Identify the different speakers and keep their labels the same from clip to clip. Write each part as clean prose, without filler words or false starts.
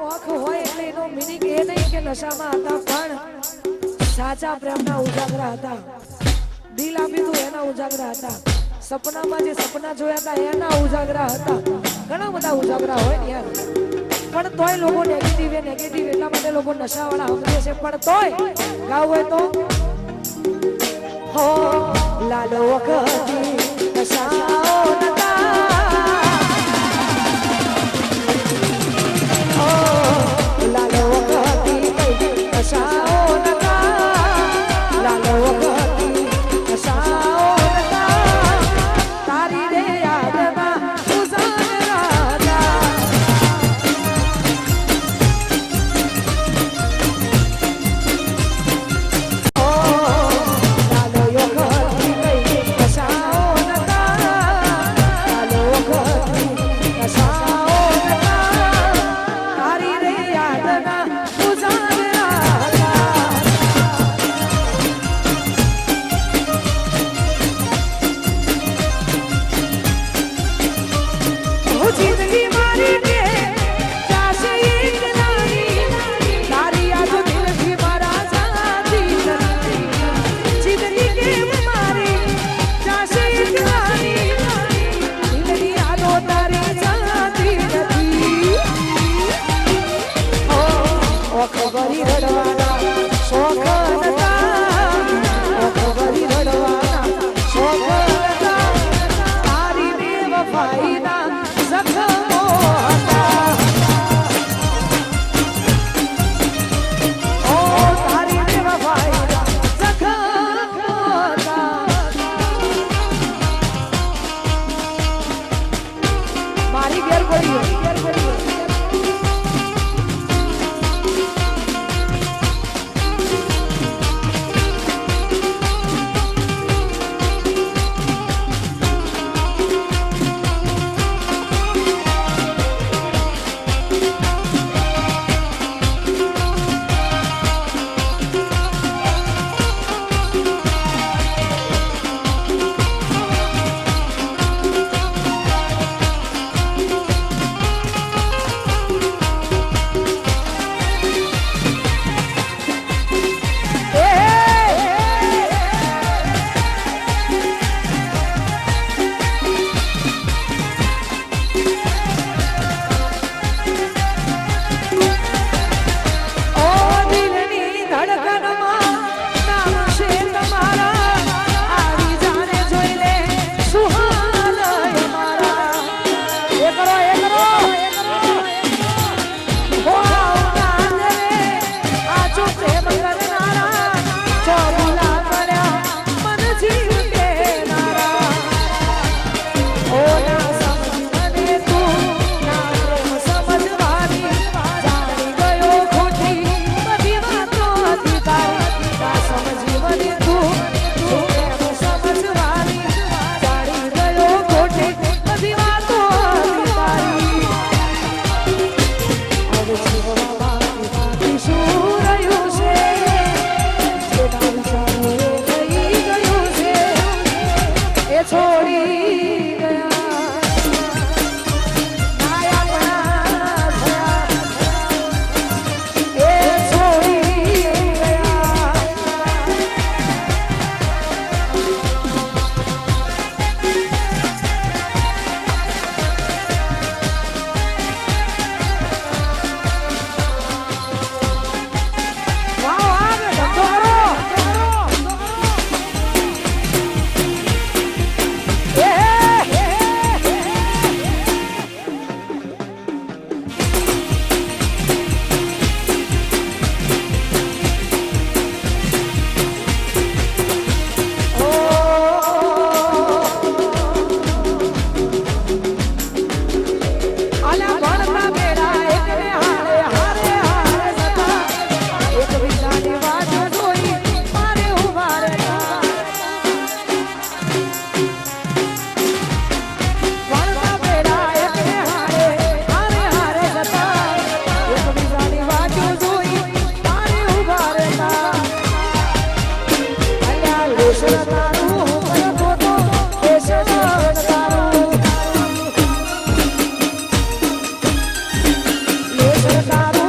Speaker 1: ઓખ હોય એટલે એનો મિનિંગ એ નહીં કે નશામાં હતા, પણ સાચા પ્રેમના ઉજાગરા હતા. દિલ આપી હતું એના ઉજાગરા હતા. સપનામાં જે સપના જોયા હતા એના ઉજાગરા હતા. ઘણા બધા ઉજાગરા હોય ને યાર, પણ તોય લોકો નેગેટિવ એટલા માટે લોકો નશાવાળા સમજે છે. પણ તોય ગાવ હોય તો હો લાલો વખતી નશાઓ નતા, હો લાલો વખતી નશાઓ નતા, લાલો વખતી નશાઓ નતા, તારી રે યાદમાં ઉજાગરા હતા.
Speaker 2: તારું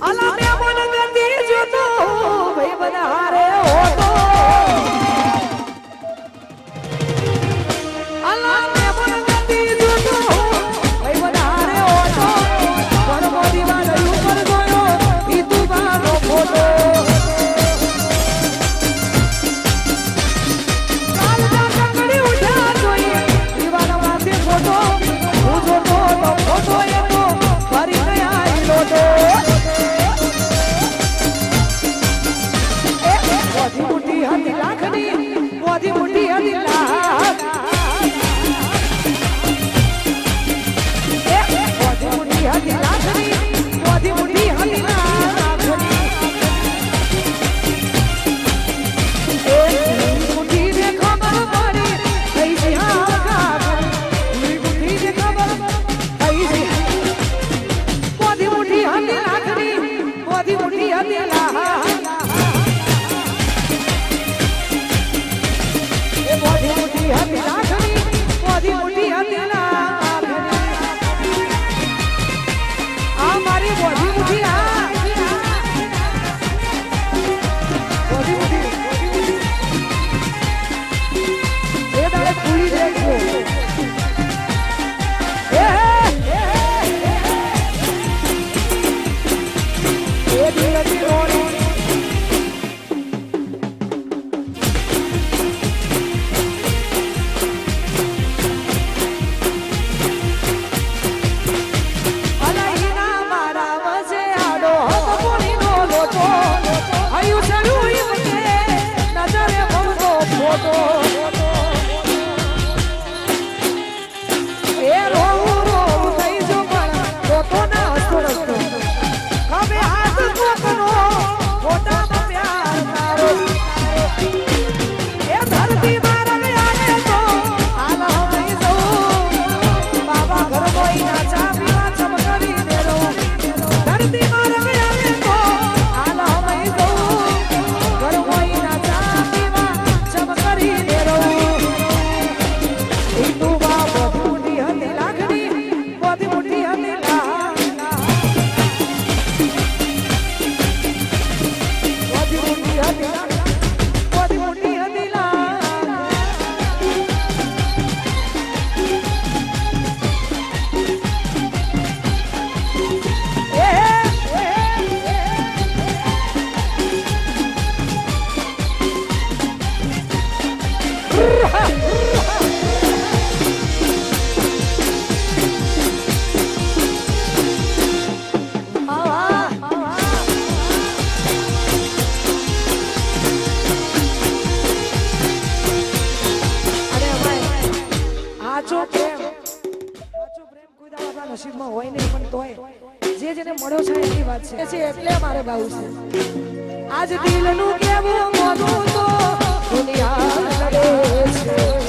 Speaker 1: અલા મે મન ગતિ જોતો ભાઈ બનારે હોતો અલા મે મન ગતિ જોતો ભાઈ બનારે હોતો પણ મોદી વાળો ઉપર ગયો ઈ તું બાનો ફોટો કાલના કંગડી ઉઠા જોઈએ દીવાના માથે ફોટો હું જોતો તો ફોટો એ તો ફરી ગયા ઈ લોટો મોદી મોટી હતી લાખની મોદી મોટી હતી લાખ મોદી મોટી હતી લાખની મોદી મોટી હતી લાખની મોટી ને ખબર પડી થઈ છે હા મોટી ને ખબર થઈ છે મોદી મોટી હતી લાખની મોદી મોટી હતી લાખ મોદી મોટી હતી લાખની મોદી મોટી હતી લાખની આ મારી મોદી મોટી આ મોદી મોટી એ દાડે પૂરી દેખો એ દિલની રોણી નસીબમાં હોય નહીં પણ તોય જે જેને મળ્યો છે એની વાત છે એટલે મારે ગાવું છે આજ દિલનું કેવું મોનું તો દુનિયા લડે છે